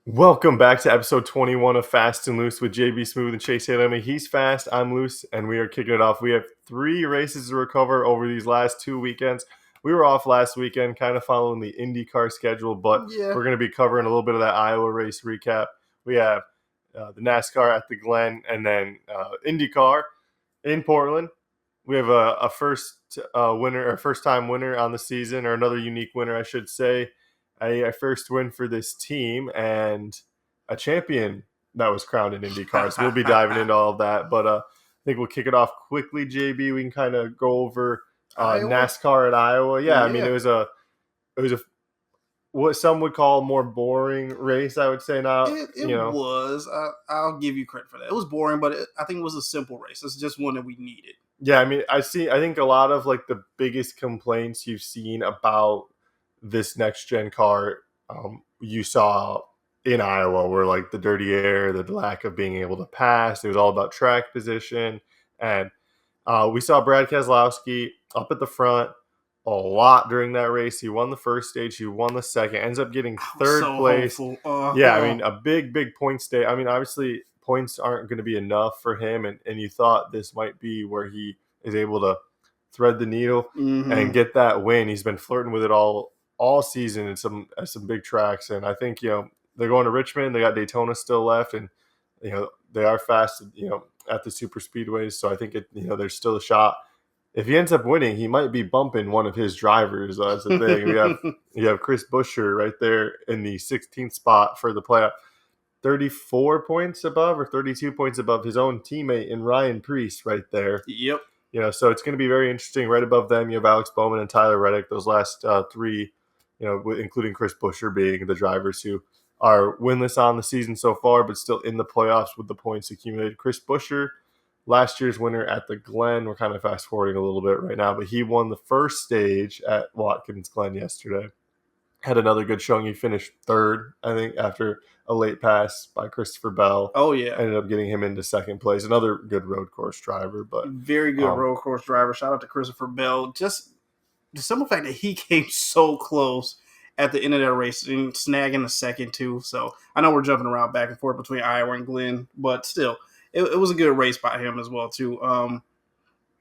Welcome back to episode 21 of Fast and Loose with JB Smooth and Chase Haley. He's fast, I'm loose, and we are kicking it off. We have 3 races to recover over these last 2 weekends. We were off last weekend, kind of following the IndyCar schedule, but Yeah. we're going to be covering a little bit of that Iowa race recap. We have the NASCAR at the Glen, and then IndyCar in Portland. We have a first-time winner on the season, or another unique winner, I should say. A first win for this team and a champion that was crowned in IndyCar. So we'll be diving into all of that. But I think we'll kick it off quickly, JB. We can kind of go over Iowa? NASCAR at Iowa. Yeah, I mean Yeah. it was a what some would call a more boring race. I would say now. It was. I'll give you credit for that. It was boring, but I think it was a simple race. It's just one that we needed. Yeah, I mean I think a lot of like the biggest complaints you've seen about this next gen car you saw in Iowa were like the dirty air, the lack of being able to pass. It was all about track position. And we saw Brad Keselowski up at the front a lot during that race. He won the first stage, he won the second, ends up getting third place. Yeah, I mean, a big point stage. I mean, obviously, points aren't going to be enough for him. And you thought this might be where he is able to thread the needle and get that win. He's been flirting with it all season at some big tracks, and I think they're going to Richmond. They got Daytona still left, and they are fast at the super speedways. So I think there's still a shot. If he ends up winning, he might be bumping one of his drivers. That's the thing. You have Chris Buescher right there in the 16th spot for the playoff, 34 points above or 32 points above his own teammate in Ryan Preece right there. Yep. So it's going to be very interesting. Right above them, you have Alex Bowman and Tyler Reddick. Those last 3. Including Chris Buescher being the drivers who are winless on the season so far, but still in the playoffs with the points accumulated. Chris Buescher, last year's winner at the Glen. We're kind of fast forwarding a little bit right now, but he won the first stage at Watkins Glen yesterday. Had another good showing. He finished third, I think, after a late pass by Christopher Bell. Oh, yeah. Ended up getting him into second place. Another good road course driver, but very good road course driver. Shout out to Christopher Bell. Just the simple fact that he came so close at the end of that race and snagging a second too. So I know we're jumping around back and forth between Iowa and Glen, but still, it was a good race by him as well too.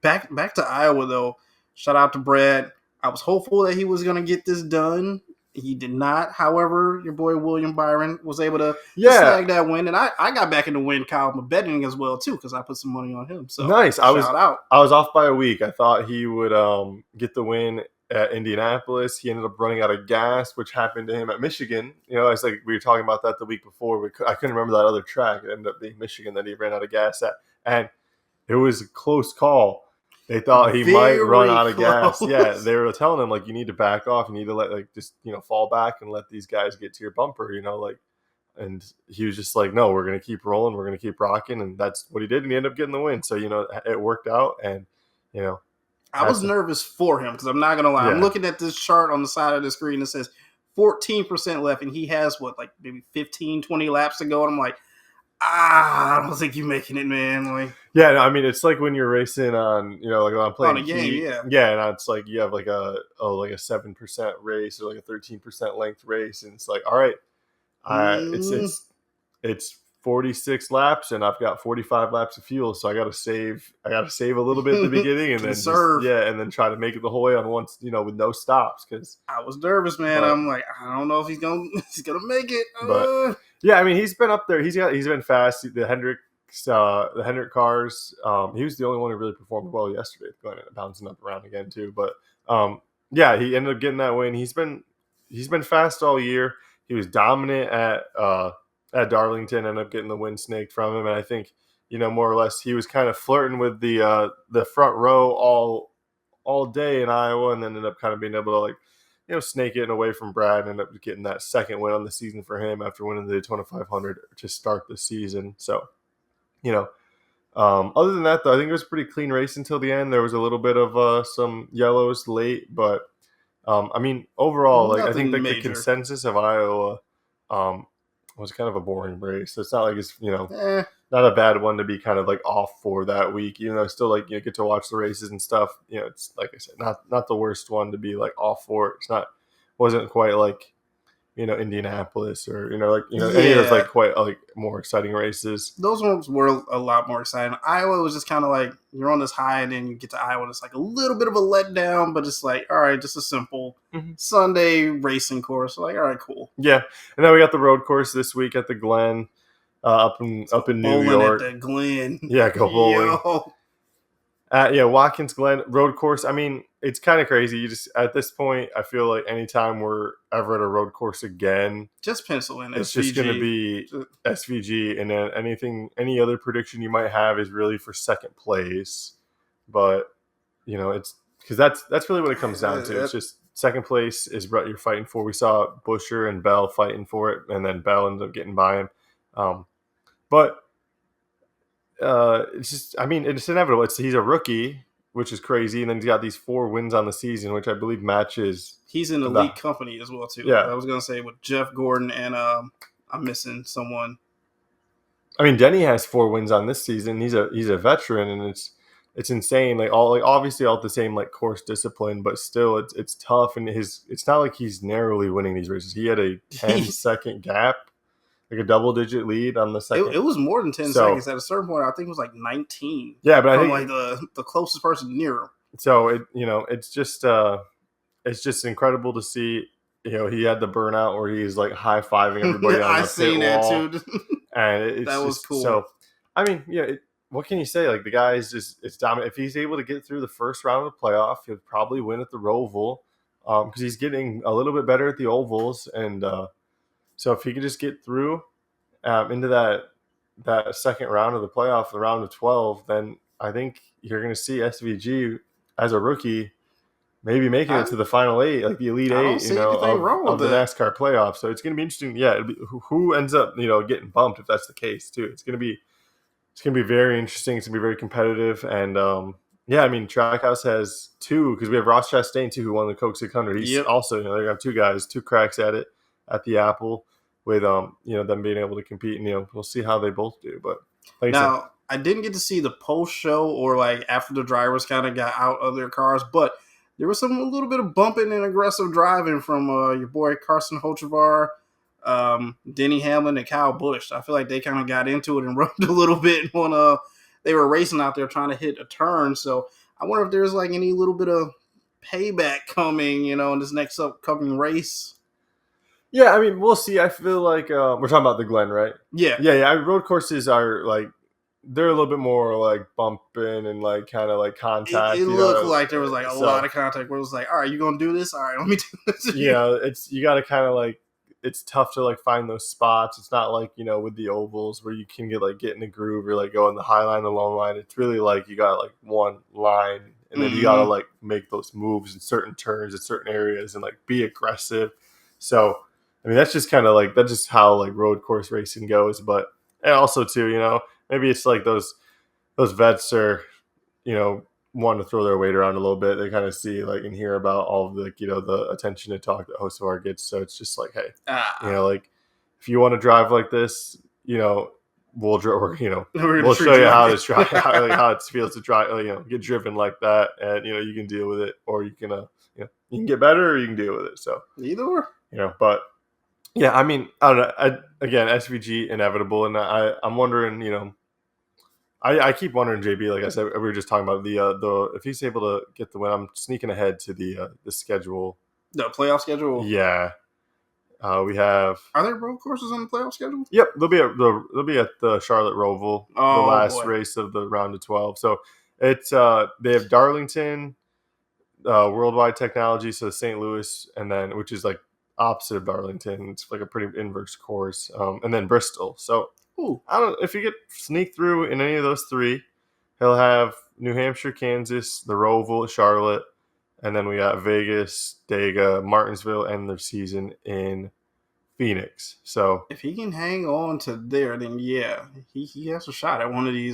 Back to Iowa though. Shout out to Brad. I was hopeful that he was going to get this done. He did not. However, your boy William Byron was able to snag that win, and I got back into win column betting as well too because I put some money on him. So nice. I was off by a week. I thought he would get the win at Indianapolis. He ended up running out of gas, which happened to him at Michigan. It's like we were talking about that the week before. I couldn't remember that other track. It ended up being Michigan that he ran out of gas at, and it was a close call. They thought he might run out of gas. Yeah, they were telling him, like, you need to back off. You need to just fall back and let these guys get to your bumper, And he was just like, no, we're going to keep rolling. We're going to keep rocking. And that's what he did. And he ended up getting the win. So, it worked out. And, I was nervous for him because I'm not going to lie. Yeah. I'm looking at this chart on the side of the screen that says 14% left. And he has, maybe 15, 20 laps to go. And I'm like, I don't think you're making it, man. Yeah, I mean, it's like when you're racing on, like when I'm playing on a game, yeah, and it's like you have like a 7% race or like a 13% length race, and it's like, all right, it's 46 laps, and I've got 45 laps of fuel, so I got to save a little bit at the beginning, and then and then try to make it the whole way on once, with no stops. Because I was nervous, man. I'm like, I don't know if he's gonna make it. But yeah, I mean, he's been up there. He's been fast. The Hendrick cars. He was the only one who really performed well yesterday, going and bouncing up around again too. But yeah, he ended up getting that win. He's been fast all year. He was dominant at Darlington, ended up getting the win snaked from him, and I think more or less he was kind of flirting with the front row all day in Iowa, and then ended up kind of being able to snake it away from Brad, and ended up getting that second win on the season for him after winning the Daytona 500 to start the season. So, other than that, though, I think it was a pretty clean race until the end. There was a little bit of some yellows late, but I mean, overall, I think the consensus of Iowa was kind of a boring race. It's not like it's not a bad one to be kind of off for that week, even though still you get to watch the races and stuff. It's like I said, not the worst one to be off for. Wasn't quite Indianapolis or any of those Yeah, like quite like more exciting races. those ones were a lot more exciting. Iowa was just kind of like you're on this high, and then you get to Iowa, and it's like a little bit of a letdown, but it's like all right, just a simple Mhm. Sunday racing course. Like all right, cool. Yeah, and then we got the road course this week at the Glen, Let's up go in New bowling at York. the Glen. Yeah, go bowling. Yo, Watkins Glen road course. I mean, it's kind of crazy. You just at this point, I feel like anytime we're ever at a road course again, just pencil in it's just going to SVG. be SVG, and then any other prediction you might have is really for second place. But it's because that's really what it comes down to. It's just second place is what you're fighting for. We saw Busher and Bell fighting for it, and then Bell ended up getting by him. But it's just, I mean, it's inevitable. He's a rookie, which is crazy, and then he's got these 4 wins on the season, which I believe matches. He's in elite company as well too. Yeah, I was gonna say with Jeff Gordon and I'm missing someone. I mean, Denny has 4 wins on this season. He's a veteran, and it's insane. Like obviously all the same like course discipline, but still it's tough. And it's not like he's narrowly winning these races. He had a 10-second gap, like a double-digit lead on the second. It was more than 10 seconds. At a certain point, I think it was like 19. Yeah, but from I think like the closest person near him. So it's just incredible to see. He had the burnout where he's like high fiving everybody on the pit wall, too. and that was cool. So, I mean, what can you say? Like the guy is it's dominant. If he's able to get through the first round of the playoff, he'll probably win at the Roval, because he's getting a little bit better at the ovals, and so if he could just get through into that second round of the playoff, the round of 12, then I think you're going to see SVG as a rookie maybe making it to the final 8, like the elite 8, of the NASCAR playoff. So it's going to be interesting. Yeah, it'll be, who ends up getting bumped if that's the case too. It's going to be very interesting. It's going to be very competitive, and I mean Trackhouse has 2 because we have Ross Chastain too, who won the Coke 600. He's also they got 2 guys, 2 cracks at it at the Apple with them being able to compete, and we'll see how they both do. But like now I didn't get to see the post show or like after the drivers kind of got out of their cars, but there was a little bit of bumping and aggressive driving from your boy Carson Hocevar, Denny Hamlin, and Kyle Busch. I feel like they kind of got into it and rubbed a little bit when they were racing out there trying to hit a turn. So I wonder if there's like any little bit of payback coming, in this next upcoming race. Yeah, I mean, we'll see. I feel like we're talking about the Glen, right? Yeah. Road courses are like they're a little bit more like bumping and like kind of like contact. It looked like there was like a lot of contact where it was like, all right, you gonna do this? All right, let me do this. It's you got to kind of like it's tough to like find those spots. It's not like with the ovals where you can get in the groove or like go in the high line, the low line. It's really like you got like one line, and then you got to like make those moves in certain turns in certain areas and like be aggressive. So I mean that's just kind of like that's just how like road course racing goes. But and also too, maybe it's like those vets are, wanting to throw their weight around a little bit. They kind of see like and hear about all of the the attention and talk that Hocevar gets. So it's just like, hey, like if you want to drive like this, we'll we'll show you how to try how it feels to drive, get driven like that, and you can deal with it, or you can you can get better, or you can deal with it. So either or, but. Yeah, I mean, I don't know. Again, SVG inevitable, and I'm wondering, I keep wondering, JB. Like I said, we were just talking about the if he's able to get the win. I'm sneaking ahead to the schedule, the playoff schedule. Yeah, we have. Are there road courses on the playoff schedule? Yep, they'll be at the Charlotte Roval, the last race of the round of 12. So it's they have Darlington, Worldwide Technology, so St. Louis, and then which is like opposite of Darlington. It's like a pretty inverse course, and then Bristol. So I don't know if you get sneak through in any of those 3, he'll have New Hampshire, Kansas, the Roval, Charlotte, and then we got Vegas, Dega, Martinsville, end their season in Phoenix. So if he can hang on to there, then yeah, he has a shot at one of these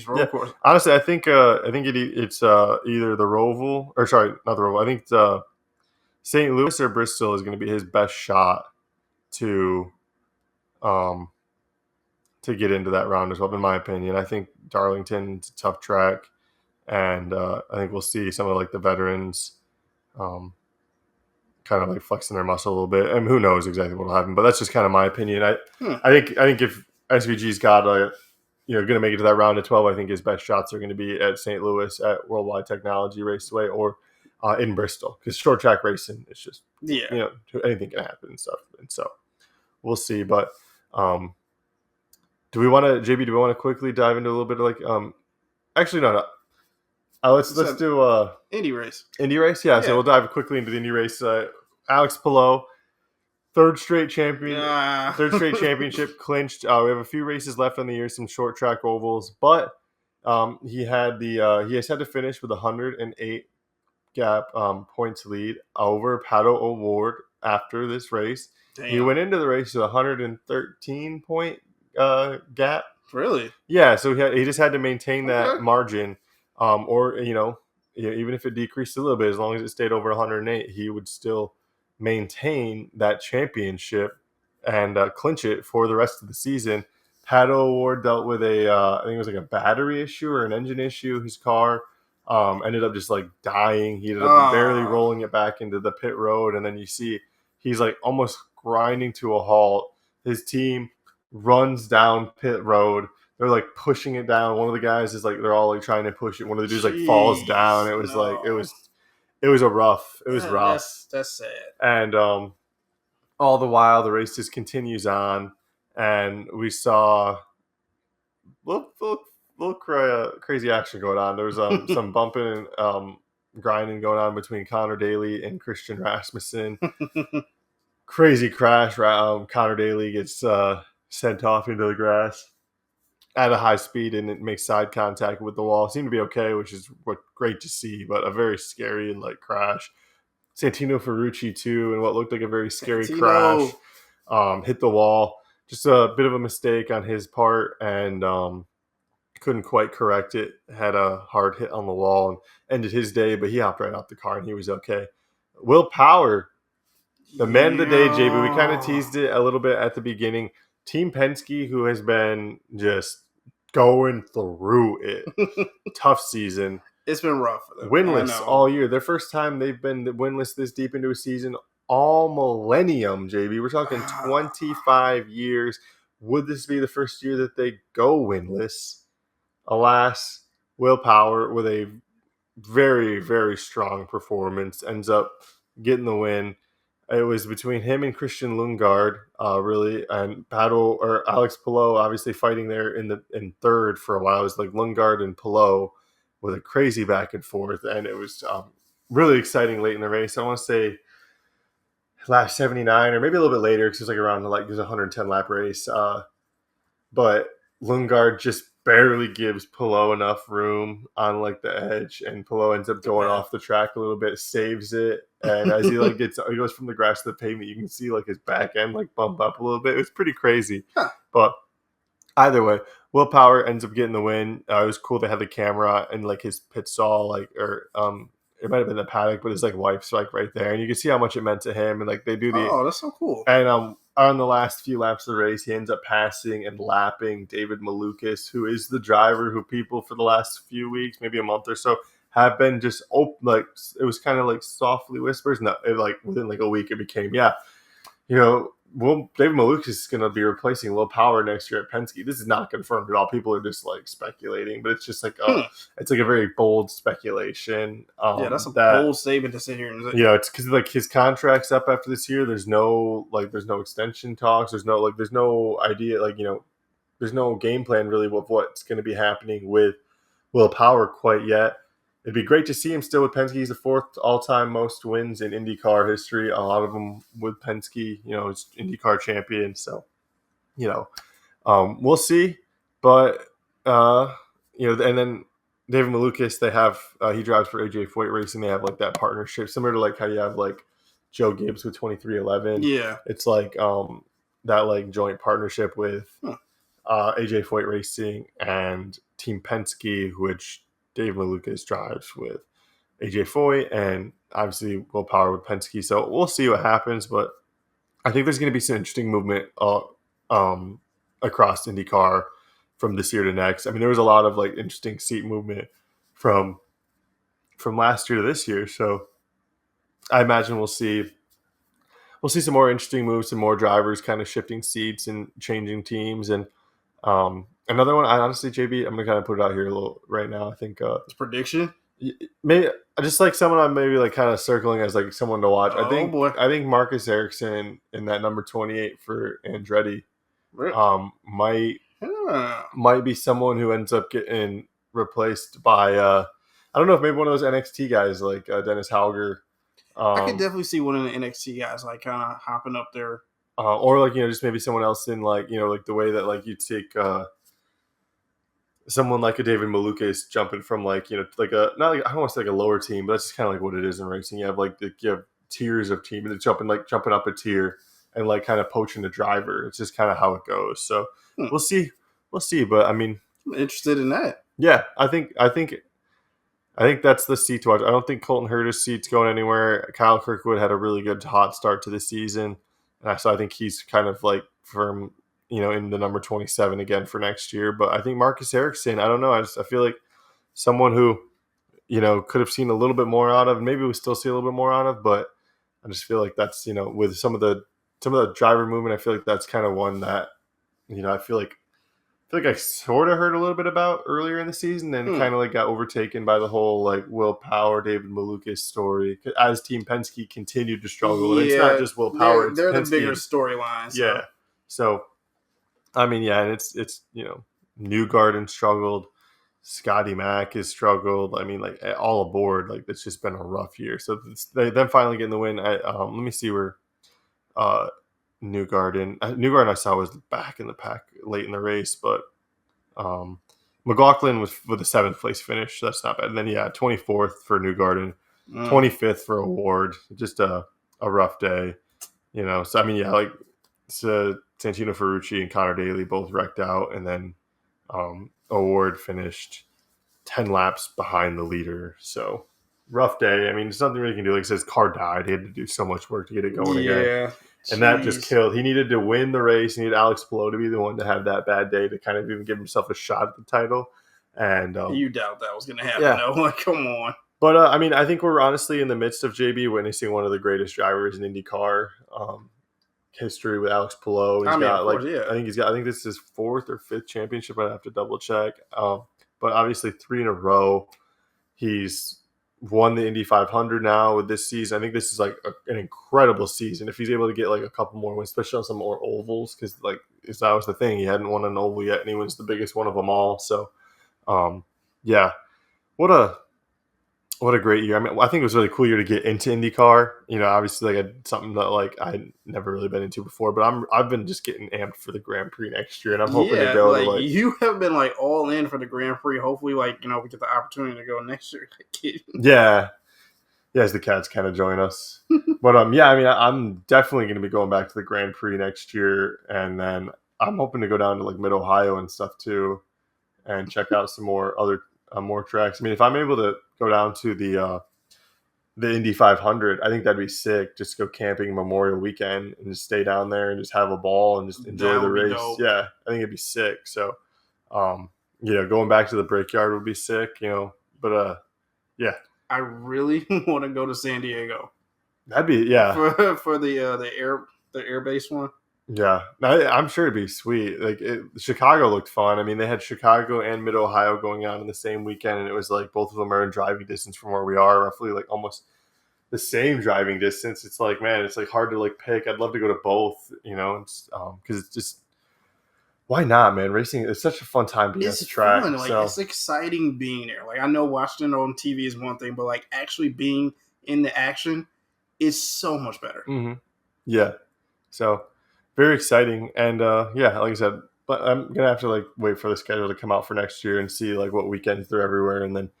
road courses. Honestly, I think it's either the Roval or sorry, not the Roval. I think it's St. Louis or Bristol is going to be his best shot to get into that round as well, in my opinion. I think Darlington's a tough track, and I think we'll see some of like the veterans kind kind of like flexing their muscle a little bit. And who knows exactly what will happen, but that's just kind of my opinion. Hmm. I think if SVG's got a going to make it to that round of 12, I think his best shots are going to be at St. Louis at Worldwide Technology Raceway or in Bristol, because short track racing is just Yeah. anything can happen and stuff. And so we'll see. But do we want to, JB? Do we want to quickly dive into a little bit of like actually no. Let's do Indy race. Indy race. Yeah. So we'll dive quickly into the Indy race. Alex Palou, third straight championship clinched. We have a few races left on the year, some short track ovals, but he has had to finish with 108 gap points lead over Pato O'Ward after this race. Damn. He went into the race with 113 point gap. Really? Yeah. So he just had to maintain that margin, or even if it decreased a little bit, as long as it stayed over 108, he would still maintain that championship and clinch it for the rest of the season. Pato O'Ward dealt with I think it was like a battery issue or an engine issue. His car ended up just like dying. He ended up barely rolling it back into the pit road, and then you see he's like almost grinding to a halt. His team runs down pit road. They're like pushing it down. One of the guys is like, they're all like trying to push it. One of the dudes like falls down. It was it was rough. That's sad. And all the while the race just continues on, and we saw little crazy action going on. There was some bumping and grinding going on between Connor Daly and Christian Rasmussen. Crazy crash. Connor Daly gets sent off into the grass at a high speed, and it makes side contact with the wall. Seemed to be okay, which is great to see, but a very scary and like crash. Santino Ferrucci too, and what looked like a very scary crash, hit the wall. Just a bit of a mistake on his part, and couldn't quite correct it. Had a hard hit on the wall and ended his day, but he hopped right out the car and he was okay. Will Power, the man of the day, JB. We kind of teased it a little bit at the beginning. Team Penske, who has been just going through it. Tough season. It's been rough for them. Winless all year. Their first time they've been winless this deep into a season all millennium, JB. We're talking 25 years. Would this be the first year that they go winless? Alas, Will Power, with a very, very strong performance, ends up getting the win. It was between him and Christian Lundgaard, really, and Alex Palou, obviously fighting there in third for a while. It was like Lundgaard and Palou with a crazy back and forth, and it was really exciting late in the race. I want to say lap 79 or maybe a little bit later, because it was like around there's a 110 lap race. But Lundgaard just barely gives Palou enough room on like the edge, and Palou ends up going off the track a little bit, saves it, and as he he goes from the grass to the pavement, you can see like his back end like bump up a little bit. It was pretty crazy. But either way, Will Power ends up getting the win. It was cool. They had the camera and like his pit stall, it might have been the paddock, but his like wife's like right there, and you can see how much it meant to him. And like they do that's so cool. And on the last few laps of the race, he ends up passing and lapping David Malukas, who is the driver who people for the last few weeks, maybe a month or so, have been just it was kind of like softly whispers. No, within like a week, it became David Malukas is going to be replacing Will Power next year at Penske. This is not confirmed at all. People are just like speculating, but it's just like it's like a very bold speculation. That's a bold statement to sit here and say. It's because like his contract's up after this year. There's no extension talks. There's no idea. There's no game plan really of what's going to be happening with Will Power quite yet. It'd be great to see him still with Penske. He's the fourth all-time most wins in IndyCar history. A lot of them with Penske. He's IndyCar champion. So, we'll see. But and then David Malukas, they have he drives for AJ Foyt Racing. They have like that partnership, similar to like how you have like Joe Gibbs with 2311. Yeah, it's like that like joint partnership with AJ Foyt Racing and Team Penske, which Dave Malukas drives with AJ Foyt, and obviously Will Power with Penske. So we'll see what happens, but I think there's going to be some interesting movement across IndyCar from this year to next. I mean, there was a lot of like interesting seat movement from last year to this year, so I imagine we'll see we'll see some more interesting moves, some more drivers kind of shifting seats and changing teams. And another one, I honestly, JB, I'm gonna kind of put it out here a little right now. I think It's prediction. maybe just like someone I'm maybe like kind of circling as like someone to watch. I Oh think boy. I think Marcus Ericsson in that number 28 for Andretti Really? might Huh. might be someone who ends up getting replaced by I don't know if maybe one of those NXT guys like Dennis Hauger, I could um, definitely see one of the NXT guys like kind of hopping up there. or like just maybe someone else in like like the way that like you take someone like a David Malukas jumping from like like a not like I don't want to say like a lower team, but that's just kind of like what it is in racing. You have like you have tiers of team and it's jumping up a tier and like kind of poaching the driver. It's just kind of how it goes. So Hmm. we'll see, But I mean, I'm interested in that. yeah, I think that's the seat to watch. I don't think Colton Herta's seat's going anywhere. Kyle Kirkwood had a really good hot start to the season, and so I think he's kind of like firm, in the number 27 again for next year. But I think Marcus Ericsson, I don't know. I feel like someone who could have seen a little bit more out of. Maybe we still see a little bit more out of, but I just feel like that's with some of the driver movement. I feel like that's kind of one that I feel like I sort of heard a little bit about earlier in the season, and Hmm. kind of like got overtaken by the whole like Will Power, David Malukas story as Team Penske continued to struggle. And it's not Yeah, just Will Power; it's they're the Penske, bigger and storyline. So yeah. So I mean, yeah, and it's Newgarden struggled, Scotty Mack has struggled. I mean, like all aboard, like it's just been a rough year. So them finally getting the win. Let me see where uh, Newgarden I saw was back in the pack late in the race, but McLaughlin was with a seventh place finish. So that's not bad. And then 24th for Newgarden, mm, 25th for Award. Just a rough day, So I mean, yeah, like Santino Ferrucci and Connor Daly both wrecked out, and then Award finished 10 laps behind the leader. So rough day. I mean, there's nothing really can do. Like I said, his car died. He had to do so much work to get it going again. yeah, And that just jeez, killed. He needed to win the race. He needed Alex Palou to be the one to have that bad day to kind of even give himself a shot at the title. And you doubt that was gonna happen yeah, though. Like, come on. but I mean, I think we're honestly in the midst of JB witnessing one of the greatest drivers in IndyCar history with Alex Palou. He's I mean, of got like course, yeah, I think this is his fourth or fifth championship. I'd have to double check. But obviously three in a row. He's won the Indy 500 now with this season. I think this is like an incredible season. If he's able to get like a couple more wins, especially on some more ovals, because like that was the thing. He hadn't won an oval yet, and he wins the biggest one of them all. So, yeah, what a great year. I mean, I think it was a really cool year to get into IndyCar. Obviously, like something that like I'd never really been into before. But I've been just getting amped for the Grand Prix next year, and I'm hoping to yeah. go to Like like you have been like all in for the Grand Prix. Hopefully, like we get the opportunity to go next year. yeah, as the Cats kind of join us. But yeah, I mean, I'm definitely going to be going back to the Grand Prix next year, and then I'm hoping to go down to like Mid Ohio and stuff too, and check out some more tracks. I mean, if I'm able to go down to the Indy 500, I think that'd be sick. Just go camping Memorial Weekend and just stay down there and just have a ball and just enjoy That the would be race. dope. Yeah, I think it'd be sick. So, going back to the Brickyard would be sick. But yeah, I really want to go to San Diego that'd be yeah. for the air base one. Yeah, I'm sure it'd be sweet. Like Chicago looked fun. I mean, they had Chicago and Mid Ohio going on in the same weekend, and it was like both of them are in driving distance from where we are, roughly like almost the same driving distance. It's like, man, it's like hard to like pick. I'd love to go to both, because it's just why not, man? Racing is such a fun time being at It's the track. fun. Like So it's exciting being there. Like I know watching it on TV is one thing, but like actually being in the action is so much better. yeah, so very exciting, and yeah, like I said, but I'm gonna have to like wait for the schedule to come out for next year and see like what weekends they're everywhere, and then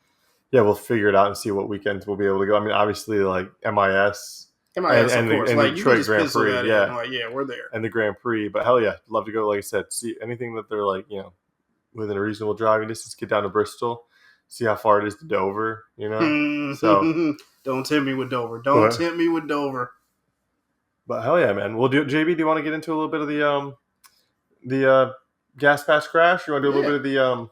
yeah, we'll figure it out and see what weekends we'll be able to go. I mean, obviously, like MIS MIS, of course. and the Like you can Detroit just Grand pencil Prix, that in. yeah, Like yeah, we're there. and the Grand Prix. But hell yeah, love to go. Like I said, see anything that they're like, within a reasonable driving distance, get down to Bristol, see how far it is to Dover, So, Don't tempt me with Dover. Don't but tempt me with Dover. hell yeah, man. Well, JB, do you want to get into a little bit of the gas pass crash? You want to do a little Yeah, bit of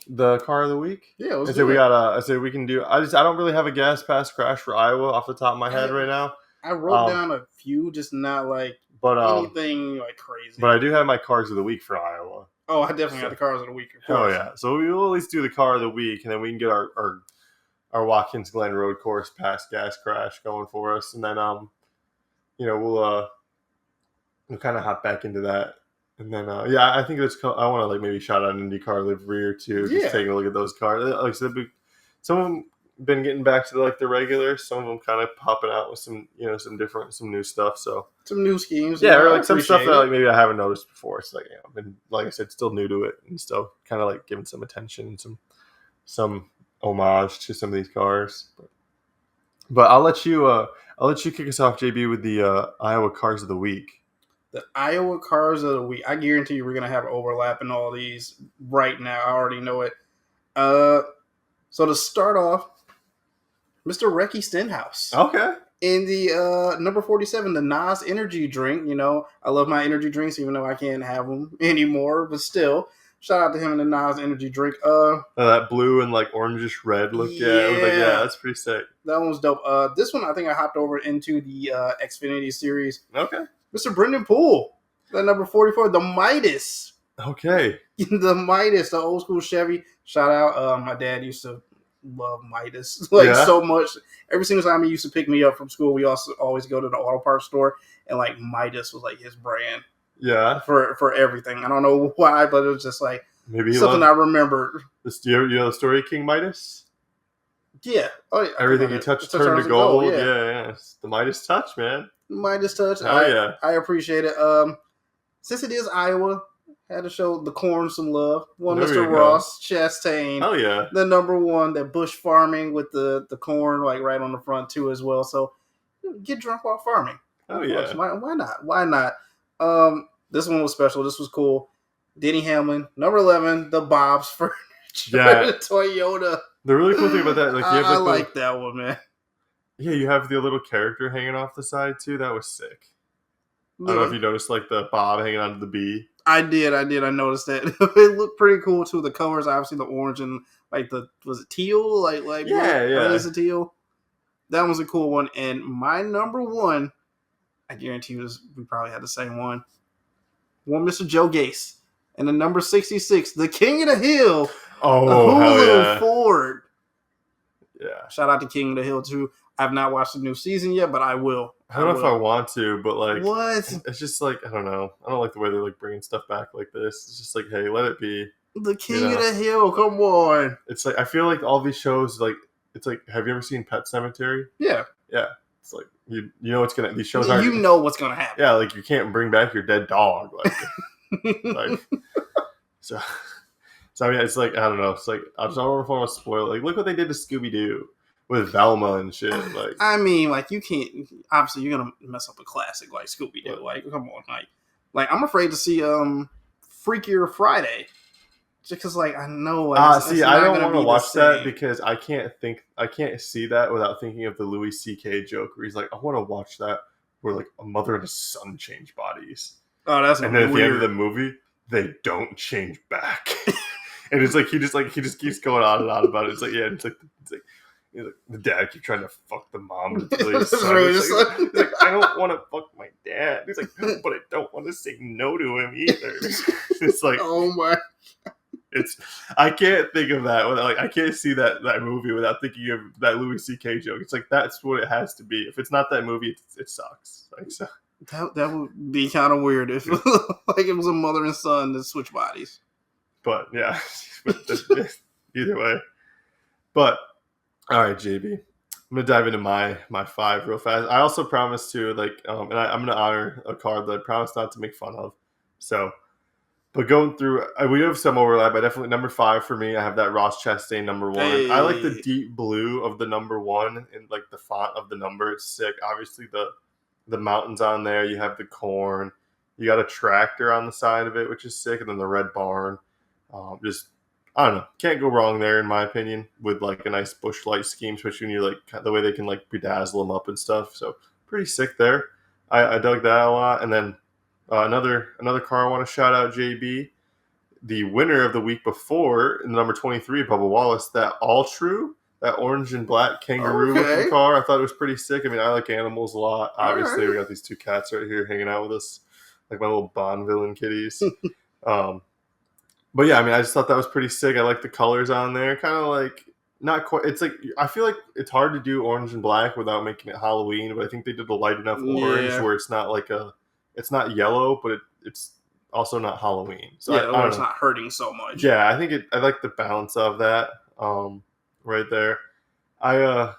the car of the week? yeah. Let's I say do we it. got. I say we can do. I don't really have a gas pass crash for Iowa off the top of my head right now. I wrote down a few, just not like But anything like crazy. I do have my cars of the week for Iowa. Oh, I definitely got the cars of the week, of Hell course. yeah! So we will at least do the car of the week, and then we can get our Watkins Glen road course past gas crash going for us, and then we'll kind of hop back into that. And then, I think I want to like maybe shout out an IndyCar livery or two, just taking a look at those cars. Like I said, some of them been getting back to like the regular. Some of them kind of popping out with some new stuff. So some new schemes. Yeah, or like some stuff that like maybe I haven't noticed before. It's like I've been, like I said, still new to it and still kind of like giving some attention and some homage to some of these cars. But I'll let you kick us off, JB, with the Iowa cars of the week. The Iowa cars of the week. I guarantee you we're going to have overlap in all these right now. I already know it. So to start off, Mr. Recky Stenhouse. Okay. In the number 47, the NAS energy drink. You know, I love my energy drinks, even though I can't have them anymore. But still, shout out to him and the NAS energy drink. That blue and like orangish red look. Yeah, that's pretty sick. That one was dope. This one I think I hopped over into the Xfinity series. Okay. Mr. Brendan Poole, the number 44, the Midas. Okay. The Midas, the old school Chevy. Shout out. My dad used to love Midas so much. Every single time he used to pick me up from school, we also always go to the auto parts store, and like Midas was like his brand. Yeah. For everything. I don't know why, but it was just like maybe something I remember. You know the story of King Midas? Yeah. Oh, yeah. Everything he touched turned to gold. Yeah. It's the Midas touch, man. Midas touch. I appreciate it. Since it is Iowa, had to show the corn some love. Mr. Ross Chastain. Oh yeah. The number one, that bush farming with the corn like right on the front too as well. So get drunk while farming. Oh yeah. Why not? Why not? This one was special. This was cool. Denny Hamlin, number 11, the Bob's Furniture. Yeah. Toyota. The really cool thing about that, like, you have, I like that one, man. Yeah, you have the little character hanging off the side too. That was sick. I don't know if you noticed, like the Bob hanging onto the bee. I did. I noticed that. It looked pretty cool too. The colors, obviously, the orange and like was it teal? Like yeah. Is it teal? That was a cool one. And my number one, I guarantee you, we probably had the same one. One, Mr. Joe Gase, and the number 66, the King of the Hill. Oh, hell yeah. Ford. Yeah. Shout out to King of the Hill too. I've not watched the new season yet, but I will. I don't know if I want to, but like, what? It's just like, I don't know. I don't like the way they're like bringing stuff back like this. It's just like, hey, let it be. The King of the Hill, come on. It's like, I feel like all these shows, like, it's like, have you ever seen Pet Sematary? Yeah. Yeah. It's like, you know what's gonna, these shows aren't. You know what's gonna happen. Yeah, like you can't bring back your dead dog. Like, so I mean, it's like, I don't know. It's like, I don't want to spoil it. Like, look what they did to Scooby-Doo with Velma and shit. Like, I mean, like, you can't, obviously you're gonna mess up a classic like Scooby-Doo. Like, come on. Like I'm afraid to see Freakier Friday. Just because, like, I know. Like, I don't want to watch that because I can't see that without thinking of the Louis C.K. joke where he's like, I want to watch that where like a mother and a son change bodies. Oh, that's and then at the end of the movie, they don't change back. And it's like he just keeps going on and on about it. It's like, yeah, it's like the dad keeps trying to fuck the mom. And he's like, I don't want to fuck my dad. He's like, but I don't want to say no to him either. It's like, oh my. I can't think of that without, like, I can't see that movie without thinking of that Louis C.K. joke. It's like, that's what it has to be. If it's not that movie, it sucks. Like, so. That would be kind of weird if like it was a mother and son that switch bodies. But yeah, either way. But all right, JB, I'm gonna dive into my 5 real fast. I also promised to and I'm gonna honor a card that I promised not to make fun of. So, but going through, we have some overlap. I definitely number 5 for me. I have that Ross Chastain number 1. Hey. I like the deep blue of the number 1 and like the font of the number. It's sick. Obviously the mountains on there. You have the corn. You got a tractor on the side of it, which is sick, and then the red barn. Just, I don't know. Can't go wrong there, in my opinion, with like a nice bush light scheme, especially when you're like the way they can like bedazzle them up and stuff. So pretty sick there. I dug that a lot. And then another car I want to shout out, JB, the winner of the week before in the number 23, Bubba Wallace. That All True. that orange and black kangaroo Okay. looking car. I thought it was pretty sick. I mean, I like animals a lot. All Obviously, right. we got these two cats right here hanging out with us, like my little Bond villain kitties. But yeah, I mean, I just thought that was pretty sick. I like the colors on there. Kind of like not quite. It's like I feel like it's hard to do orange and black without making it Halloween. But I think they did a light enough orange Yeah. where it's not like it's not yellow, but it's also not Halloween. So Yeah, I don't it's know. not hurting so much. Yeah, I like the balance of that right there. I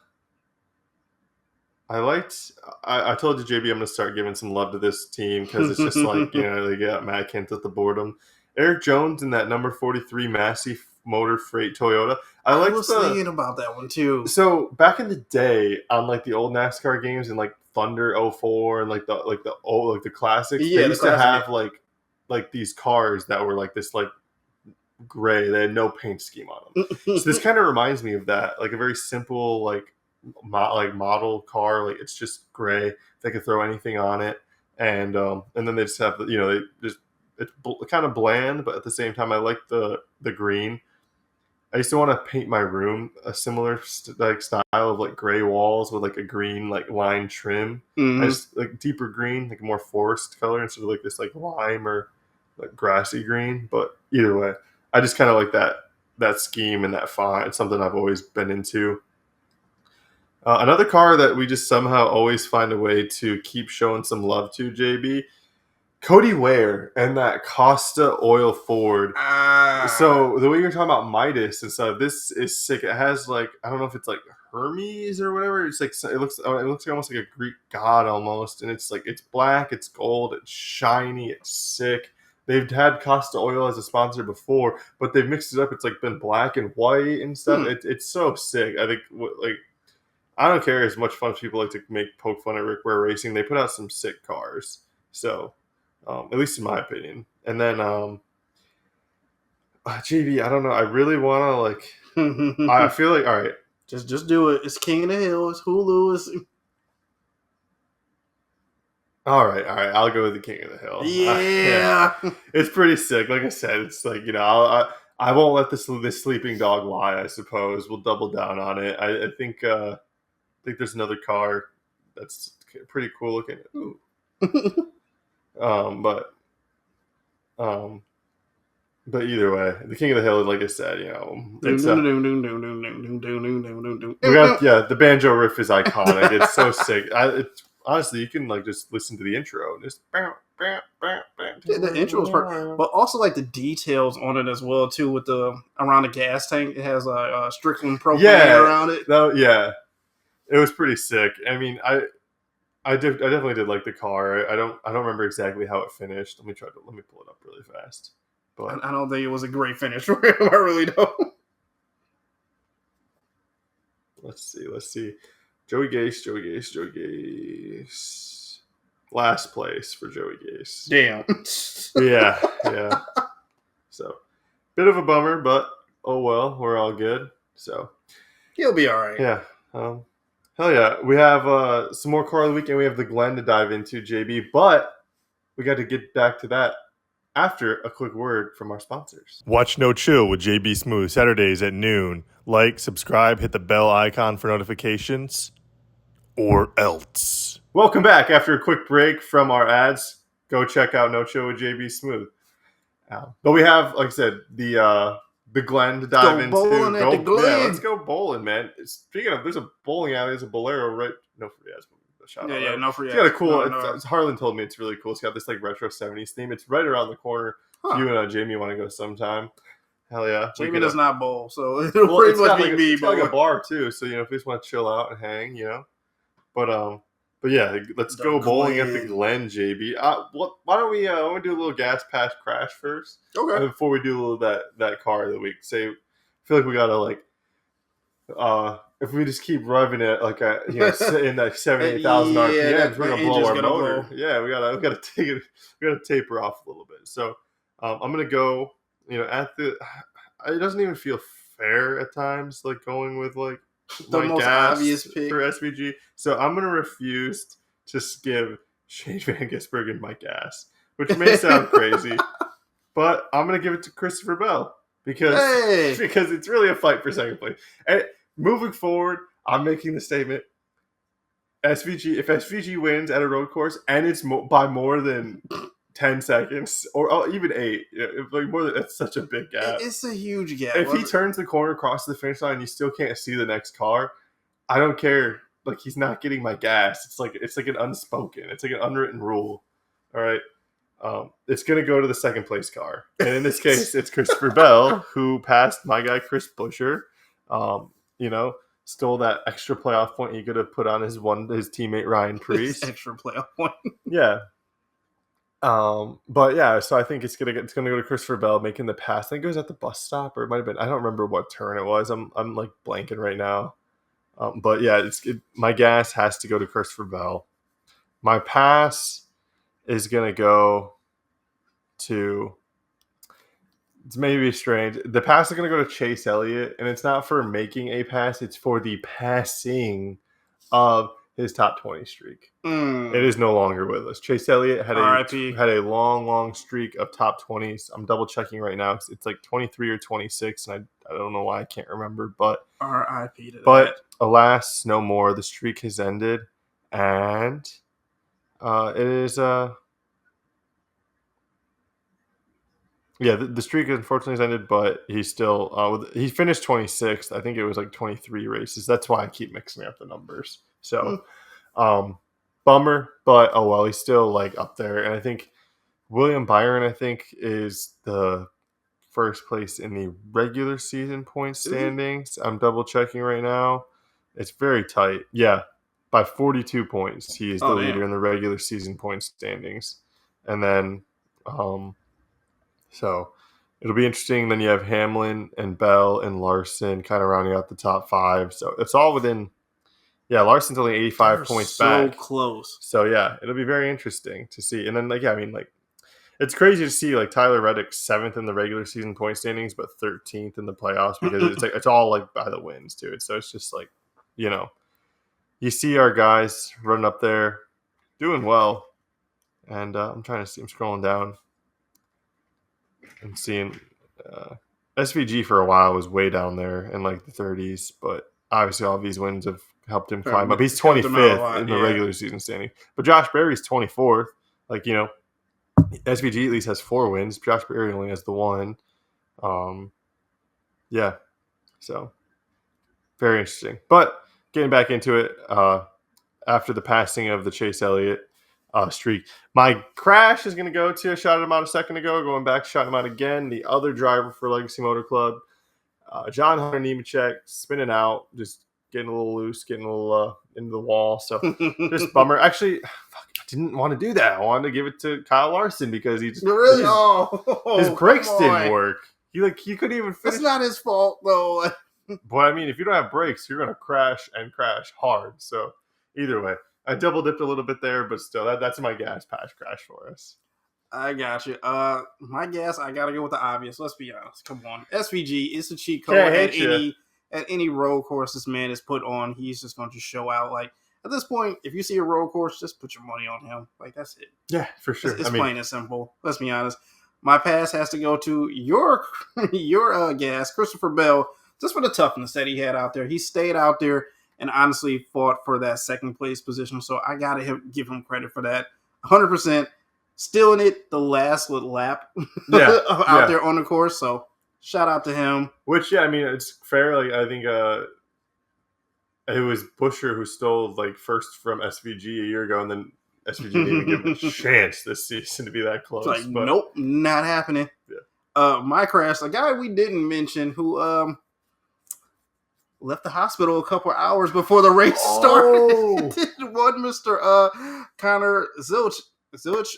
I liked. I told you, JB, I'm gonna start giving some love to this team because it's just like they got Matt Kent at the boredom. Eric Jones in that number 43 Massey Motor Freight Toyota. I was thinking about that one too. So back in the day, on like the old NASCAR games and like Thunder 04 and like the classics, Yeah, they used to have like these cars that were like this like gray. They had no paint scheme on them. So this kind of reminds me of that, like a very simple like model car. Like it's just gray. They could throw anything on it, and then they just have they just it's kind of bland, but at the same time, I like the green. I used to want to paint my room a similar like style of like gray walls with like a green like line trim. I just like deeper green, like more forest color instead of like this like lime or like grassy green. But either way, I just kind of like that scheme and that font. It's something I've always been into. Another car that we just somehow always find a way to keep showing some love to, JB, Cody Ware and that Costa Oil Ford. So the way you're talking about Midas and stuff, this is sick. It has like, I don't know if it's like Hermes or whatever. It's like it looks like almost like a Greek god almost, and it's like it's black, it's gold, it's shiny, it's sick. They've had Costa Oil as a sponsor before, but they've mixed it up. It's like been black and white and stuff. It's so sick. I think like I don't care as much fun as people like to poke fun at Rick Ware Racing. They put out some sick cars. So. At least in my opinion. And then, JV, I don't know. I really want to like. I feel like all right. Just do it. It's King of the Hill. It's Hulu. All right. I'll go with the King of the Hill. Yeah, it's pretty sick. Like I said, it's like I won't let this sleeping dog lie. I suppose we'll double down on it. I think there's another car that's pretty cool looking. Ooh. But either way, the King of the Hill, like I said, it's the banjo riff is iconic. It's so sick. It's honestly, you can like just listen to the intro and just the intro is perfect, but also like the details on it as well too. With the around the gas tank, it has a Strickland propane around it. It was pretty sick. I mean, I definitely did like the car. I don't remember exactly how it finished. Let me pull it up really fast. But I don't think it was a great finish for him. I really don't. Let's see. Joey Gase. Last place for Joey Gase. Damn. Yeah. So, bit of a bummer, but oh well, we're all good. So, he'll be all right. Yeah. Hell yeah. We have some more car of the weekend. We have the Glen to dive into, JB, but we got to get back to that after a quick word from our sponsors. Watch No Chill with JB Smooth Saturdays at noon. Like, subscribe, hit the bell icon for notifications, or else. Welcome back after a quick break from our ads. Go check out No Chill with JB Smooth. But we have, like I said, the Glen to dive into. Let's go bowling, man. Speaking of, there's a bowling alley. There's a Bolero right. No free ads. No free ads. It's got a cool. Harlan told me it's really cool. It's got this like retro 70s theme. It's right around the corner. If you and Jamie want to go sometime, hell yeah. Jamie does not bowl, so it'll pretty much be me. It's got like a bar too, so if we just want to chill out and hang, But yeah, let's go bowling at the Glen, JB. Why don't we do a little gas pass crash first? Okay. Before we do a little that car of the week. I feel like we gotta like if we just keep revving it like in that 78,000 RPMs, we're gonna blow our motor. Yeah, we gotta take it. We gotta taper off a little bit. So I'm gonna go. It doesn't even feel fair at times, like going with like the most obvious pick for SVG. So I'm gonna refuse to give Shane Van Gisbergen my gas, which may sound crazy, but I'm gonna give it to Christopher Bell because it's really a fight for second place. And moving forward, I'm making the statement: SVG. If SVG wins at a road course and it's by more than 10 seconds or even 8, like more than that's such a big gap. It's a huge gap. If he turns the corner, across the finish line, and you still can't see the next car, I don't care. Like, he's not getting my gas. It's like an unspoken. It's like an unwritten rule. All right. It's going to go to the second place car. And in this case, it's Christopher Bell, who passed my guy, Chris Buescher. Stole that extra playoff point he could have put on his teammate, Ryan Preece. Extra playoff point. Yeah. But yeah, so I think it's gonna go to Christopher Bell making the pass. I think it was at the bus stop, or it might have been. I don't remember what turn it was. I'm like blanking right now. But yeah, my gas has to go to Christopher Bell. My pass is gonna go to. It's maybe strange. The pass is gonna go to Chase Elliott, and it's not for making a pass. It's for the passing of his top 20 streak. It is no longer with us. Chase Elliott had a long streak of top 20s. I'm double checking right now. It's like 23 or 26, and I don't know why I can't remember. But R.I.P. to that. But alas, no more. The streak has ended, and it is the streak unfortunately has ended. But he's still he finished 26th. I think it was like 23 races. That's why I keep mixing up the numbers. So. Bummer, but oh well, he's still like up there. And I think William Byron, is the first place in the regular season point standings. I'm double checking right now. It's very tight. Yeah, by 42 points, he is the leader in the regular season point standings. And then, so it'll be interesting. Then you have Hamlin and Bell and Larson kind of rounding out the top 5. So it's all within. Yeah, Larson's only 85 points back. So close. So, yeah, it'll be very interesting to see. And then, it's crazy to see, Tyler Reddick 7th in the regular season point standings, but 13th in the playoffs because it's all, by the wins, too. So, it's just, you see our guys running up there doing well. And I'm trying to see. I'm scrolling down and seeing SVG for a while was way down there in, the 30s. But obviously all these wins have helped him climb up. He's 25th in the regular season standing. But Josh Berry's 24th. SVG at least has 4 wins. Josh Berry only has the 1. Yeah. So, very interesting. But getting back into it, after the passing of the Chase Elliott streak, my crash is going to go to, I shouted him out a second ago, going back, shouting him out again, the other driver for Legacy Motor Club, John Hunter Nemechek, spinning out, just getting a little loose, getting a little into the wall. So just bummer. Actually, I didn't want to do that. I wanted to give it to Kyle Larson because he just his brakes didn't work. He couldn't even finish. That's not his fault though. But if you don't have brakes, you're gonna crash hard. So either way, I double dipped a little bit there, but still, that's my gas patch crash for us. I got you. My gas, I gotta go with the obvious. Let's be honest. Come on, SVG is a cheat code at any road course this man is put on. He's just going to show out. At this point, if you see a road course, just put your money on him. That's it. Yeah, for sure. It's plain and simple. Let's be honest. My pass has to go to your gas, Christopher Bell, just for the toughness that he had out there. He stayed out there and honestly fought for that second place position. So I gotta give him credit for that. 100%. Still in it the last lap out there on the course. So shout out to him. Which, it's fair. I think it was Buescher who stole first from SVG a year ago, and then SVG didn't even give him a chance this season to be that close. Nope, not happening. Yeah. My crash, a guy we didn't mention who left the hospital a couple hours before the race started. One Mr. Connor Zilch,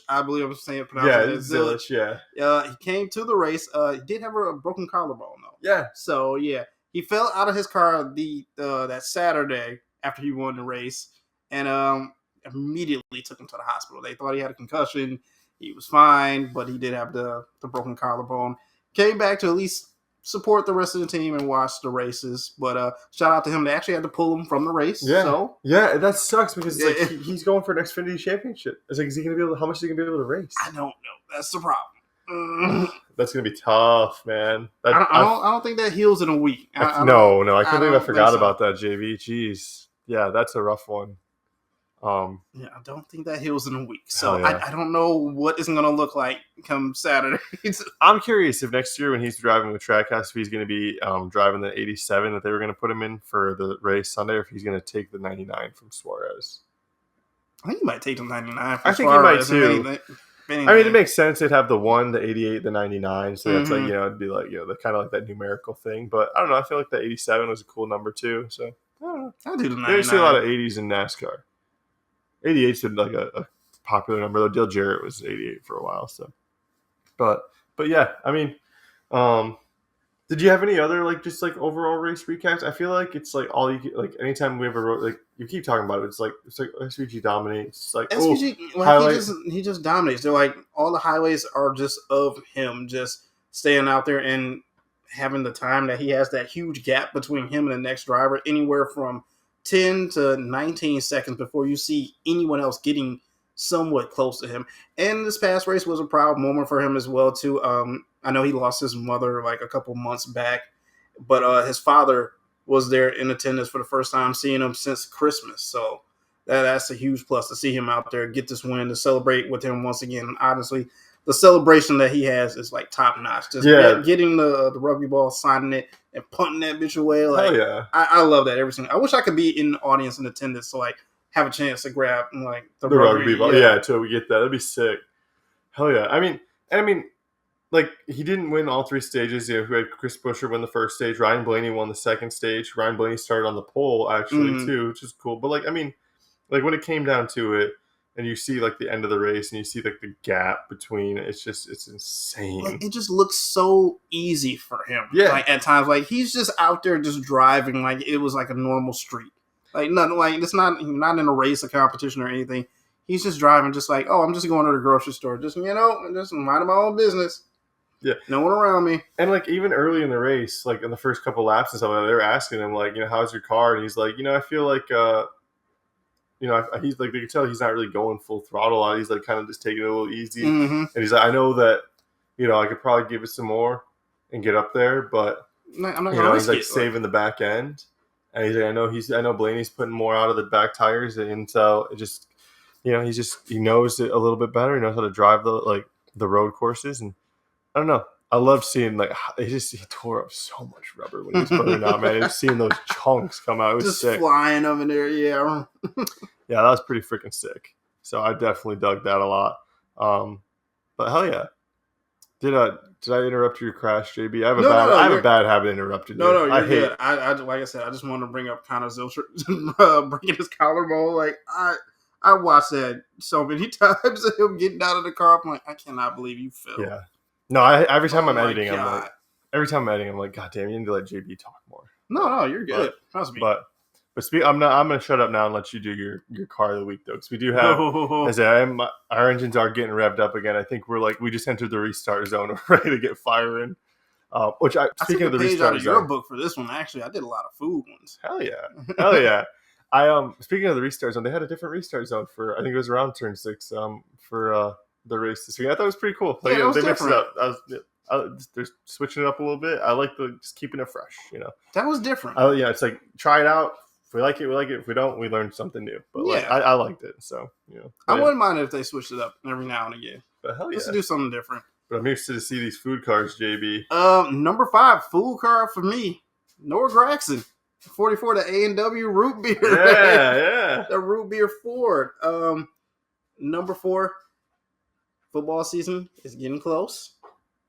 I believe I'm saying it. Zilch, he came to the race. He did have a broken collarbone, though. Yeah. So, he fell out of his car that Saturday after he won the race and immediately took him to the hospital. They thought he had a concussion. He was fine, but he did have the broken collarbone. Came back to at least support the rest of the team and watch the races. But shout out to him. They actually had to pull him from the race. Yeah, so. Yeah, that sucks because he's going for an Xfinity championship. It's is he going to be able? How much is he going to be able to race? I don't know. That's the problem. That's gonna be tough, man. I don't think that heals in a week. No, I can't believe I don't think forgot so. about that, JV. Jeez, yeah, that's a rough one. Yeah, I don't think that heals in a week. Hell So yeah. I don't know what it's going to look like come Saturday. I'm curious if next year when he's driving with Trackhouse, if he's going to be driving the 87 that they were going to put him in for the race Sunday, or if he's going to take the 99 from Suarez. I think he might take the 99 I for think he might Suarez. too. I mean, it makes sense. They'd have the 1, the 88, the 99. So that's like, it'd be like, the kind of like that numerical thing. But I don't know. I feel like the 87 was a cool number too. So I don't know. I'll do the 99. You see a lot of 80s in NASCAR. 88's been like a popular number, though. Dale Jarrett was 88 for a while. So, but yeah, I mean, did you have any other just overall race recaps? I feel like it's like all you get, like anytime we ever like you keep talking about it, it's like SVG dominates. It's like SVG, he just dominates. They're like all the highways are just of him just staying out there and having the time that he has, that huge gap between him and the next driver, anywhere from 10 to 19 seconds before you see anyone else getting somewhat close to him. And this past race was a proud moment for him as well too. I know he lost his mother like a couple months back, but his father was there in attendance for the first time, seeing him since Christmas. So that's a huge plus to see him out there, get this win, to celebrate with him once again. And honestly, the celebration that he has is like top notch. Just getting the rugby ball, signing it, and punting that bitch away. Like, hell yeah. I love that every single. I wish I could be in the audience in attendance to like have a chance to grab like the rugby ball. Yeah, till we get that. That'd be sick. Hell yeah. I mean, like he didn't win all 3 stages. We had Chris Buescher win the first stage. Ryan Blaney won the second stage. Ryan Blaney started on the pole actually too, which is cool. But when it came down to it, and you see like the end of the race, and you see like the gap between, it's insane. Like, it just looks so easy for him. Yeah. Like at times, like he's just out there just driving like it was like a normal street. Like nothing, like it's not in a race, a competition or anything. He's just driving, just like, oh, I'm just going to the grocery store, just just minding my own business. Yeah, no one around me. And like even early in the race, like in the first couple laps and stuff, they were asking him like, how's your car? And he's like, I feel like, he's like, they can tell he's not really going full throttle. He's like kind of just taking it a little easy. And he's like, I know that, I could probably give it some more and get up there, but I'm not gonna he's like saving the back end. And he's like, I know Blaney's putting more out of the back tires, and so it just, he knows it a little bit better. He knows how to drive the road courses, and I don't know. I love seeing he tore up so much rubber when he was burning out, man. Just seeing those chunks come out, it was just sick. Flying up in there, yeah. Yeah, that was pretty freaking sick. So I definitely dug that a lot. But hell yeah. Did I interrupt your crash, JB? I have a bad habit of interrupting. No, you're good. I like I said, I just wanted to bring up Connor Zylstra bringing his collarbone. Like I watched that so many times of him getting out of the car. I'm like, I cannot believe you fell. Yeah. No, every time I'm editing, I'm like, God damn, you need to let JB talk more. No, you're good. Trust me. But I'm gonna shut up now and let you do your car of the week though, because we do have our engines are getting revved up again. I think we just entered the restart zone. We're ready to get firing. Speaking of the restart out of your book for this one, actually, I did a lot of food ones. Hell yeah. I speaking of the restart zone, they had a different restart zone for, I think it was around turn 6 for the race this week. I thought it was pretty cool. They mixed it up. They're switching it up a little bit. I like just keeping it fresh. That was different. It's like try it out. If we like it, we like it. If we don't, we learn something new. But I liked it. So I wouldn't mind if they switched it up every now and again. But hell yeah, just to do something different. But I'm interested to see these food cars, JB. Number 5 food car for me, Noah Gragson, 44, the A&W root beer. Yeah. The root beer Ford. Number 4, football season is getting close.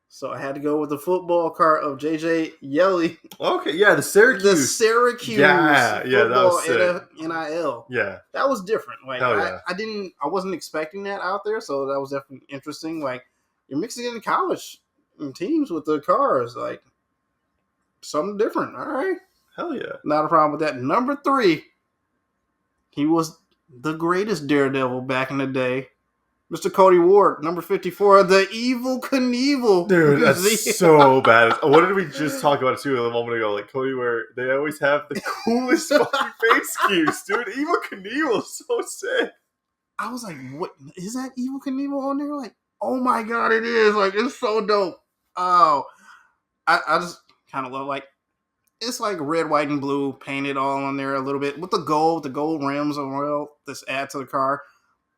So I had to go with the football car of JJ Yelly. Okay, yeah, the Syracuse. Yeah, that was sick. NIL. Yeah. That was different. Like yeah. I wasn't expecting that out there, so that was definitely interesting. Like you're mixing in college teams with the cars, like something different. All right. Hell yeah. Not a problem with that. Number 3, he was the greatest daredevil back in the day. Mr. Cody Ward, number 54, the Evil Knievel. Dude, that's so bad. What did we just talk about too a moment ago? Like Cody, where they always have the coolest fucking face cues, dude. Evil Knievel is so sick. I was like, what is that Evil Knievel on there? Like, Oh my god, it is like it's so dope. Oh, I just kind of love like it's like red, white, and blue painted all on there a little bit with the gold rims and royal. This add to the car.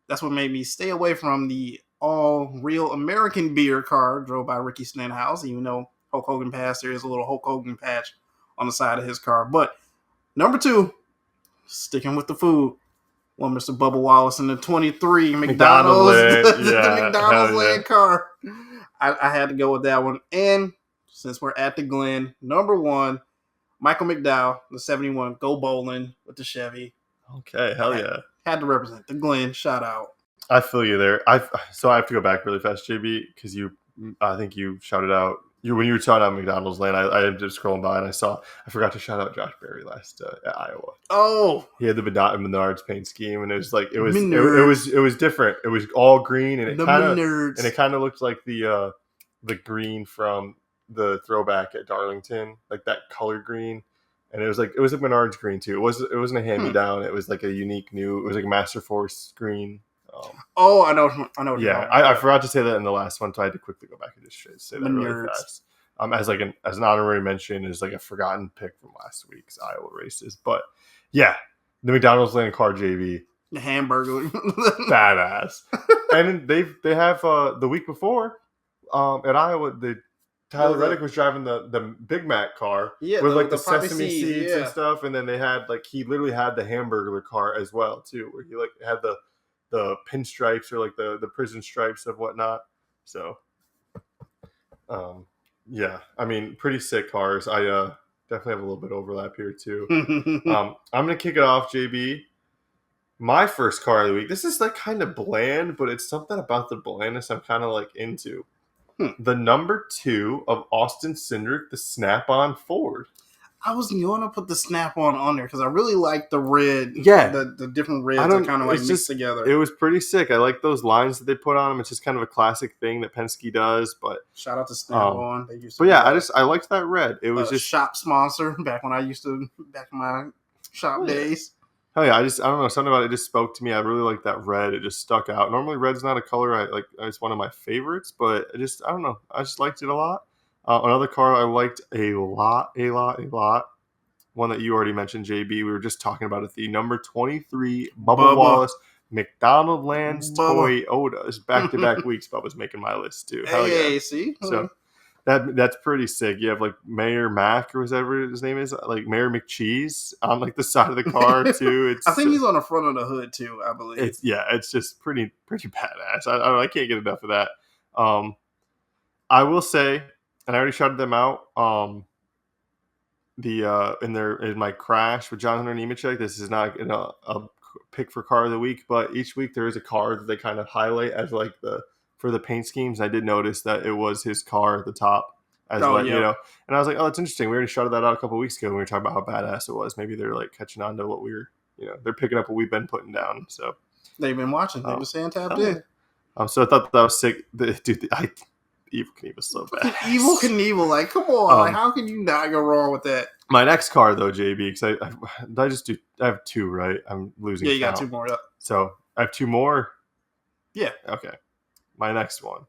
That's what made me stay away from the all real American beer car drove by Ricky Stenhouse. Even though Hulk Hogan passed, there is a little Hulk Hogan patch on the side of his car. But number two, sticking with the food. Well, Mr. Bubba Wallace in the 23 McDonald McDonald's, land. the Yeah, McDonald's hell yeah. land car. I had to go with that one. And since we're at the Glen, number one, Michael McDowell, the 71, go bowling with the Chevy. Okay, hell yeah. Had to represent the Glen. Shout out. I feel you there. So I have to go back really fast, JB, because I think you shouted out when you were shouting out McDonald's Land. I am just scrolling by and I forgot to shout out Josh Berry last at Iowa. Oh, He had the Menards paint scheme, and it was like it Menards. was different. It was all green, and The Menards. it kind of looked like the green from the throwback at Darlington, like that color green. And it was a Menards green too. It wasn't a hand me down. It was like a unique new. It was like a Master Force green. Oh, I know. Yeah, I forgot to say that in the last one, so I had to quickly go back and just say that really Menards. fast. As an honorary mention, is like a forgotten pick from last week's Iowa races. But yeah, the McDonald's Land car, JV, The hamburger. badass. And they have the week before at Iowa, Tyler Reddick was driving the Big Mac car with like the sesame seeds and stuff, and then they had like he literally had the hamburger car as well too, where he like had the pinstripes or like the prison stripes of whatnot. So, yeah, I mean, pretty sick cars. I definitely have a little bit of overlap here too. I'm gonna kick it off, JB. My first car of the week. This is like kind of bland, but it's something about the blandness I'm kind of like into. The number 2 of Austin Cindric, the Snap-on Ford. I was going to put the Snap-on there because I really like the red. Yeah. The different reds are kind of like mixed together. It was pretty sick. I like those lines that they put on them. It's just kind of a classic thing that Penske does. But shout out to Snap-on. They used to I liked that red. It was just shop sponsor back in my shop days. Oh yeah, I don't know, something about it just spoke to me. I really like that red. It just stuck out. Normally red's not a color I like. It's one of my favorites, but I don't know. I just liked it a lot. Another car I liked a lot. One that you already mentioned, JB. We were just talking about it. The number 23 Bubba Wallace McDonald Lands Toyotas. Back-to-back weeks, Bubba's making my list too. Hell yeah. See? So that's pretty sick. You have like Mayor Mac or whatever his name is, like Mayor McCheese on like the side of the car too. I think he's on the front of the hood too, I believe. It's just pretty badass. I can't get enough of that. I will say, and I already shouted them out. In my crash with Jonathan Nemechek, this is not a pick for car of the week, but each week there is a car that they kind of highlight as like for the paint schemes. And I did notice that it was his car at the top as you know, and I was like, oh, that's interesting. We already shouted that out a couple of weeks ago when we were talking about how badass it was. Maybe they're like catching on to what we were, they're picking up what we've been putting down. So they've been watching. They've been saying tapped in. So I thought that was sick. Evil Knievel's so bad. Evil Knievel, like, come on, like, how can you not go wrong with that? My next car, though, JB, because I have 2, right? I'm losing. Yeah, you got 2 more. Yep. So I have 2 more. Yeah. Okay. My next one,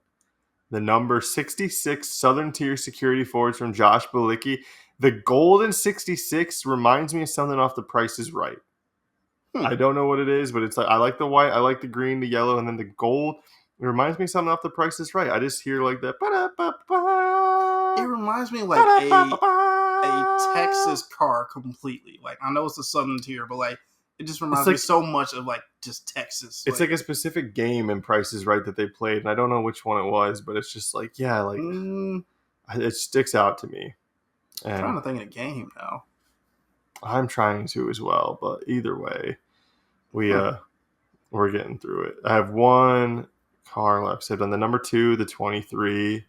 the number 66 Southern Tier Security Fords from Josh Bilicki. The golden 66 reminds me of something off The Price is Right. I don't know what it is, but it's like I like the white, I like the green, the yellow, and then the gold. It reminds me of something off The Price is Right. I just hear like that. It reminds me of like a Texas car completely. Like I know it's a Southern Tier, but like it just reminds me so much of like just Texas. It's like a specific game in Price is Right that they played, and I don't know which one it was, but it's just like it sticks out to me. And I'm trying to think of the game now. I'm trying to as well, but either way, we're getting through it. I have one car left. So I've done the number 2, the 23.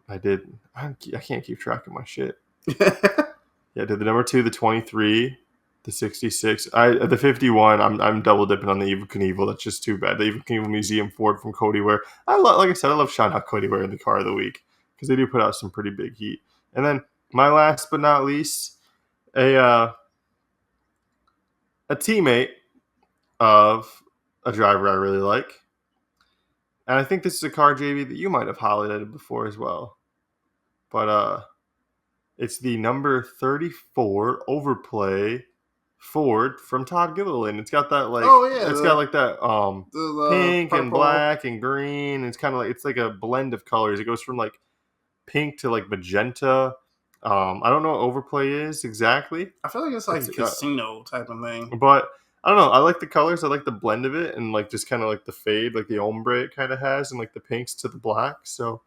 I can't keep track of my shit. Yeah, I did the number 2, the 23, the 66. The 51. I'm double dipping on the Evil Knievel. That's just too bad. The Evil Knievel Museum Ford from Cody Ware. Like I said, I love shouting out Cody Ware in the car of the week because they do put out some pretty big heat. And then my last but not least, a teammate of a driver I really like. And I think this is a car, JB, that you might have highlighted before as well. But it's the number 34 Overplay Ford from Todd Gilliland. It's got that Oh yeah, it's got like that the pink and purple. black and green. It's kind of like, it's like a blend of colors. It goes from like pink to like magenta. I don't know what Overplay is exactly. I feel like it's like It's a casino type of thing. but I don't know. I like the colors. I like the blend of it, and like just kind of like the fade, like the ombre it kind of has, and like the pinks to the black. So,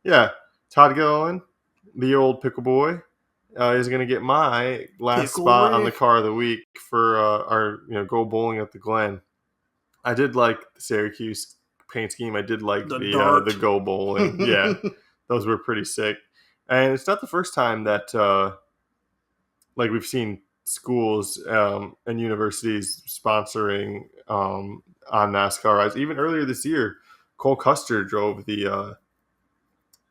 yeah, Todd Gilliland, the old pickle boy, is gonna get my last Pickle spot on the Rick, car of the week for our go bowling at the Glen. I did like the Syracuse paint scheme. I did like the the dart. go bowling. Yeah, those were pretty sick. And it's not the first time that like we've seen schools and universities sponsoring on NASCAR rides. Even earlier this year, Cole Custer drove the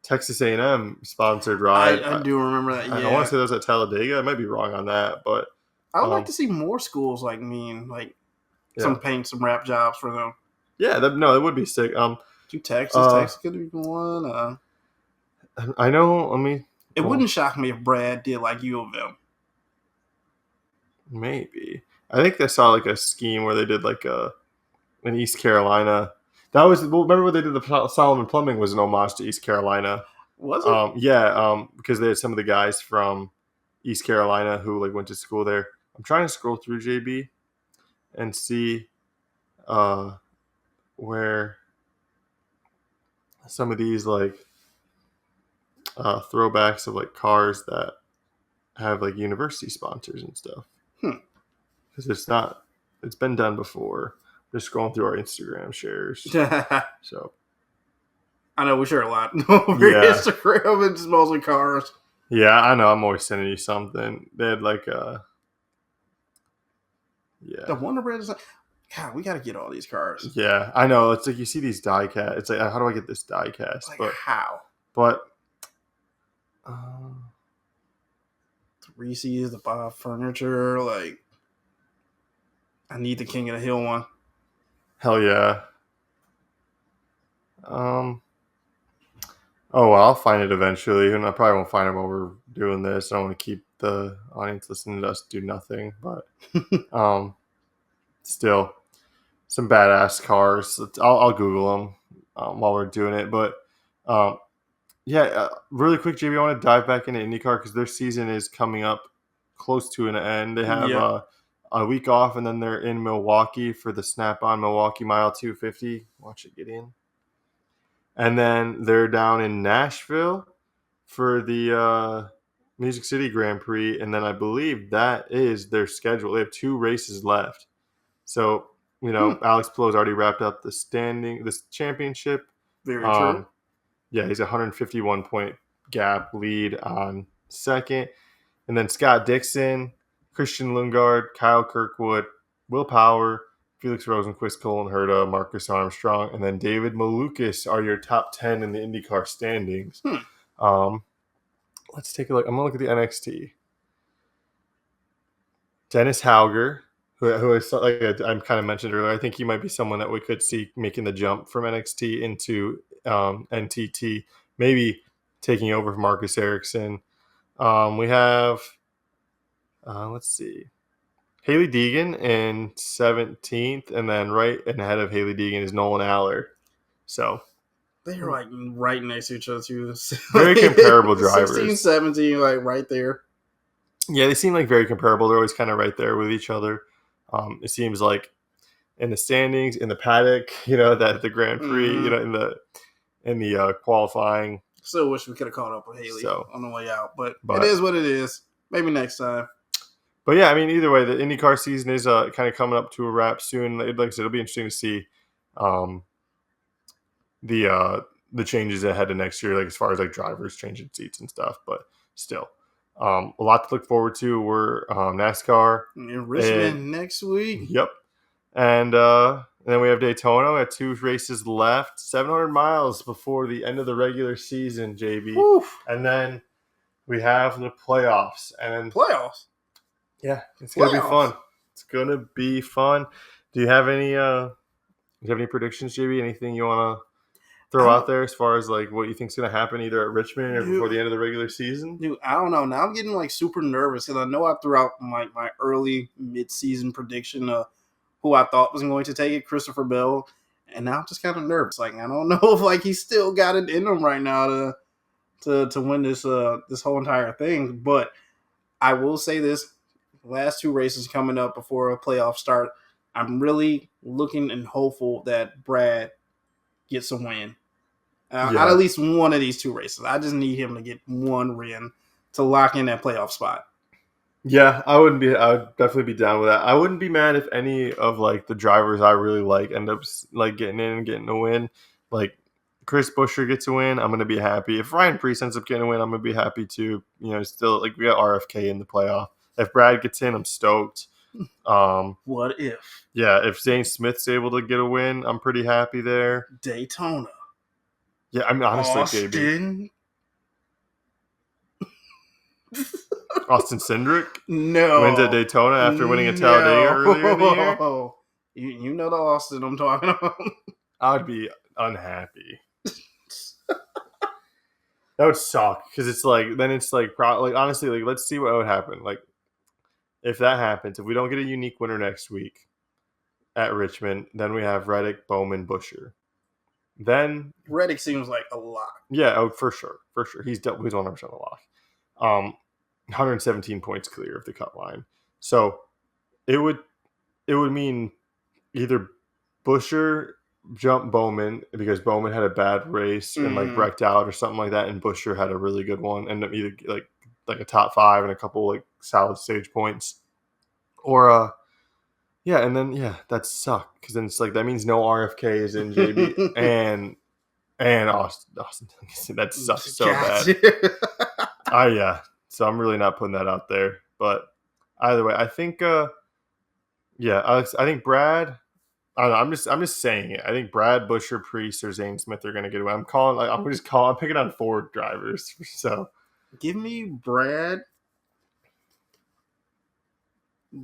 Texas A&M sponsored ride. I do remember that. I want Yeah, to say that was at Talladega. I might be wrong on that, but I would like um, to see more schools like me and like yeah, some rap jobs for them. yeah, no, it would be sick. To Texas, Uh, Texas could be one. I know. Let me. It Well, wouldn't shock me if Brad did like U of M. maybe. I think I saw like a scheme where they did like in East Carolina. That was, well, remember when they did the Solomon Plumbing was an homage to East Carolina. Was it? Yeah, because they had some of the guys from East Carolina who like went to school there. I'm trying to scroll through JB and see uh, where some of these like throwbacks of like cars that have like university sponsors and stuff. Hmm. Because it's been done before. Just scrolling through our Instagram shares. So I know we share a lot over yeah, Instagram. It's mostly cars. yeah, I know. I'm always sending you something. They had like The yeah. Wonder Bread is like, God, we got to get all these cars. Yeah, I know. It's like you see these die cast. It's like, how do I get this die cast? Like, But how? but The Reese's, the Bob Furniture. Like, I need the King of the Hill one. hell yeah. Um. Oh well, I'll find it eventually, and I probably won't find it while we're doing this. I don't want to keep the audience listening to us do nothing, but still, some badass cars. I'll Google them while we're doing it. But um, yeah, really quick, JB, I want to dive back into IndyCar because their season is coming up close to an end. They have Yep. a week off, and then they're in Milwaukee for the Snap-on Milwaukee Mile 250. Watch it get in. And then they're down in Nashville for the Music City Grand Prix, and then I believe that is their schedule. They have 2 races left. So, Hmm. Alex Palou already wrapped up this championship. Very true. Um, yeah, he's a 151 point gap lead on second. And then Scott Dixon, Christian Lundgaard, Kyle Kirkwood, Will Power, Felix Rosenquist, Colin Herta, Marcus Armstrong, and then David Malukas are your top 10 in the IndyCar standings. Hmm. Um, let's take a look. I'm going to look at the NXT. Dennis Hauger, who is like I kind of mentioned earlier, I think he might be someone that we could see making the jump from NXT into NTT, maybe taking over from Marcus Ericsson. We have, let's see, Haley Deegan in 17th, and then right ahead of Haley Deegan is Nolan Aller. So They're like right next to each other, too. very comparable 16, drivers. 17, like right there. Yeah, they seem like very comparable. They're always kind of right there with each other. It seems like in the standings, in the paddock, that the Grand Prix, Mm-hmm. in the qualifying. Still wish we could have caught up with Haley So, on the way out, but it but is what it is. Maybe next time. but yeah, I mean, either way, the IndyCar season is kind of coming up to a wrap soon. Like I said, it'll be interesting to see um, the changes ahead of next year, like as far as like drivers changing seats and stuff. But still, a lot to look forward to. We're NASCAR In and Richmond next week. yep, and then we have Daytona at 2 races left, 700 miles before the end of the regular season, JB, Whew. and then we have the playoffs, and Playoffs. yeah, it's gonna be fun. It's gonna be fun. Do you have any you have any predictions, JB? Anything you want to throw out there as far as like what you think's going to happen either at Richmond or before the end of the regular season? Dude, I don't know. Now I'm getting like super nervous because I know I threw out my early mid-season prediction of who I thought was going to take it, Christopher Bell, and now I'm just kind of nervous. Like I don't know if like he's still got it in him right now to win this whole entire thing. But I will say this: last two races coming up before a playoff start, I'm really looking and hopeful that Brad gets a win. Out at least one of these two races. I just need him to get one win to lock in that playoff spot. Yeah, I would definitely be down with that. I wouldn't be mad if any of like the drivers I really like end up like getting in and getting a win. Like Chris Buescher gets a win, I'm gonna be happy. If Ryan Preece ends up getting a win, I'm gonna be happy too. You know, still like we got RFK in the playoff. If Brad gets in, I'm stoked. What if? Yeah, if Zane Smith's able to get a win, I'm pretty happy there. Daytona. Yeah, I mean honestly, Austin. Austin Cindric wins at Daytona after winning at Talladega earlier in the year. You know the Austin I'm talking about. I'd be unhappy. That would suck because it's like then it's like honestly like let's see what would happen. Like if that happens, if we don't get a unique winner next week at Richmond, then we have Reddick, Bowman, Buescher. Then Reddick seems like a lot. Yeah, for sure. He's 100% a lock. 117 points clear of the cut line. So it would mean either Buescher jump Bowman because Bowman had a bad race and like wrecked out or something like that, and Buescher had a really good one, end up either like a top 5 and a couple like solid stage points, or and then that sucked because then it's like that means no RFK is in JB and Austin. That sucks so bad. So I'm really not putting that out there. But either way, I think Alex, I think Brad. I don't know. I'm just saying it. I think Brad, Buescher, Preece, or Zane Smith are going to get away. I'm picking on 4 drivers. So give me Brad,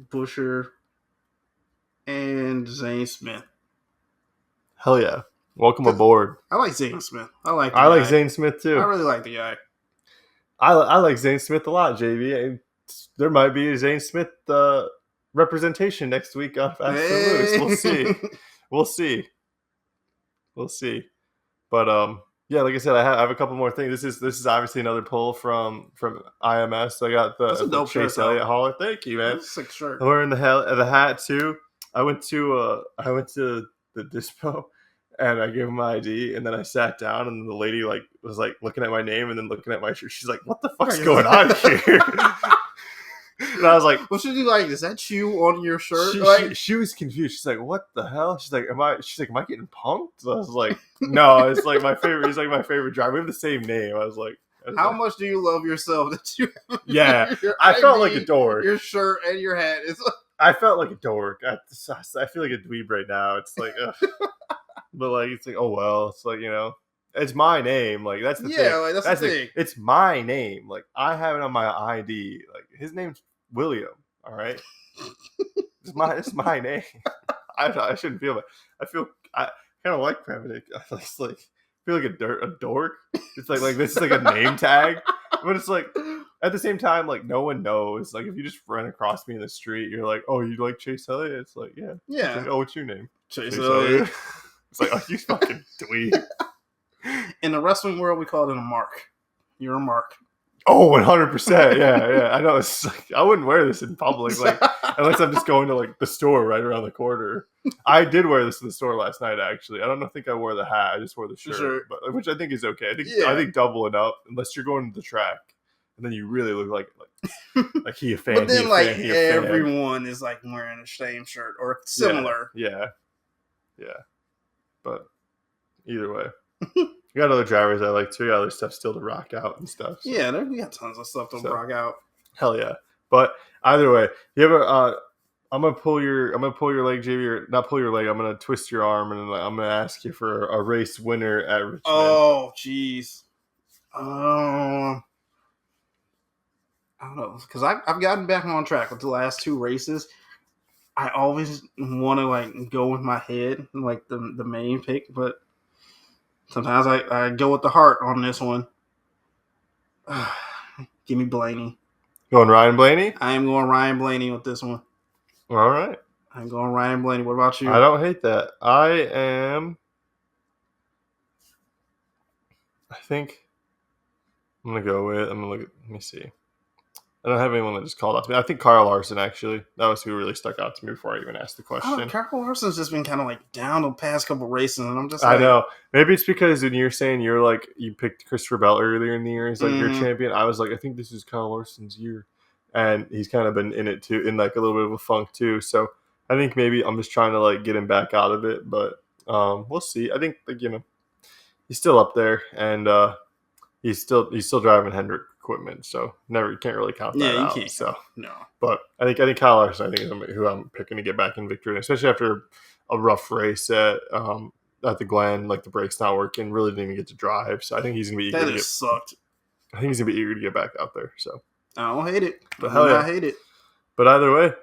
Buescher, and Zane Smith. Hell yeah! Welcome aboard. I like Zane Smith. I like Zane Smith too. I really like the guy. I like Zane Smith a lot, JB. There might be a Zane Smith representation next week on Fast and Loose. We'll see. But like I said, I have a couple more things. This is obviously another pull from IMS. I got the Chase Elliott hauler. Thank you, man. That's a sick shirt. I'm wearing the hat too. I went to the dispo and I gave him my ID, and then I sat down, and the lady was looking at my name and then looking at my shirt. She's like, "What the fuck's going on here?" And I was like, "What should you like? Is that you on your shirt?" She was confused. She's like, "What the hell?" She's like, "Am I getting punked?" So I was like, "No, it's like my favorite. He's like my favorite driver. We have the same name." I was like, "How much do you love yourself that you?" Yeah, I felt like a dork. Your shirt and your hat is. I felt like a dork. I feel like a dweeb right now. It's like, but like it's like, oh well. It's like, it's my name. Like that's the thing. Yeah, like, that's the thing. It's my name. Like I have it on my ID. Like his name's William. All right. It's my name. I shouldn't feel bad. I kind of like Prevenick. I feel like a dork. It's like this is like a name tag, but it's like at the same time, like no one knows. Like if you just run across me in the street, you're like, oh, you like Chase Elliott? It's like, yeah. It's like, oh, what's your name? Chase Elliott. It's like, oh, you fucking dweeb. In the wrestling world, we call it a mark. You're a mark. Oh, 100%. Yeah. I know. It's like I wouldn't wear this in public, like unless I'm just going to like the store right around the corner. I did wear this in the store last night. Actually, I think I wore the hat. I just wore the shirt, but which I think is okay. I think doubling up unless you're going to the track, and then you really look like he a fan. But then everyone is like wearing the same shirt or similar. Yeah. But either way. We got other drivers I like too. We got other stuff still to rock out and stuff. So. Yeah, we got tons of stuff to rock out. Hell yeah! But either way, you ever? I'm gonna pull your leg, JV, or not pull your leg. I'm gonna twist your arm, and I'm gonna ask you for a race winner at Richmond. Oh, jeez. I don't know, because I've gotten back on track with the last 2 races. I always want to like go with my head, like the main pick, but sometimes I go with the heart on this one. Give me Blaney. Going Ryan Blaney? I am going Ryan Blaney with this one. All right. I'm going Ryan Blaney. What about you? I don't hate that. I think I'm going to go with, let me see. I don't have anyone that just called out to me. I think Kyle Larson, actually. That was who really stuck out to me before I even asked the question. Carl Larson's just been kind of like down the past couple races, and I'm just I like, know. Maybe it's because when you're saying you picked Christopher Bell earlier in the year as like your champion. I was like, I think this is Kyle Larson's year. And he's kind of been in it too, in like a little bit of a funk too. So I think maybe I'm just trying to like get him back out of it. But we'll see. I think like, he's still up there, and he's still driving Hendrick equipment, so you can't really count that you out. can't. So No. but I think Kyle Larson, I think is who I'm picking to get back in victory, especially after a rough race at the Glen, like the brake's not working, really didn't even get to drive. So I think he's gonna be eager to get. Sucked. I think he's gonna be eager to get back out there. So I don't hate it. but I do not hate it. But either way,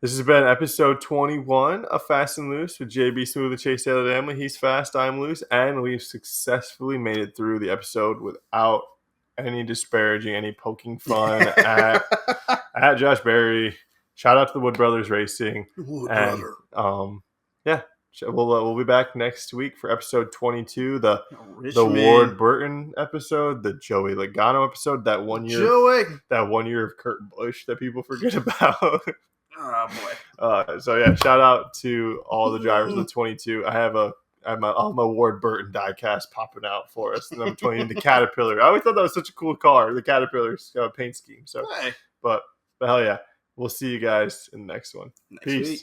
this has been episode 21 of Fast and Loose with JB Smooth and Chase Alabama. He's fast, I'm loose, and we've successfully made it through the episode without any disparaging, any poking fun at Josh Berry. Shout out to the Wood Brothers Racing. Brother. Yeah, we'll be back next week for episode 22, the Ward Burton episode, the Joey Logano episode, that 1 year of Kurt Busch that people forget about. Oh boy. So yeah, shout out to all the drivers of the 22. I have my Ward Burton diecast popping out for us. And I'm telling you, the Caterpillar. I always thought that was such a cool car, the Caterpillar's paint scheme. So, but hell yeah, we'll see you guys in the next one. Peace. Week.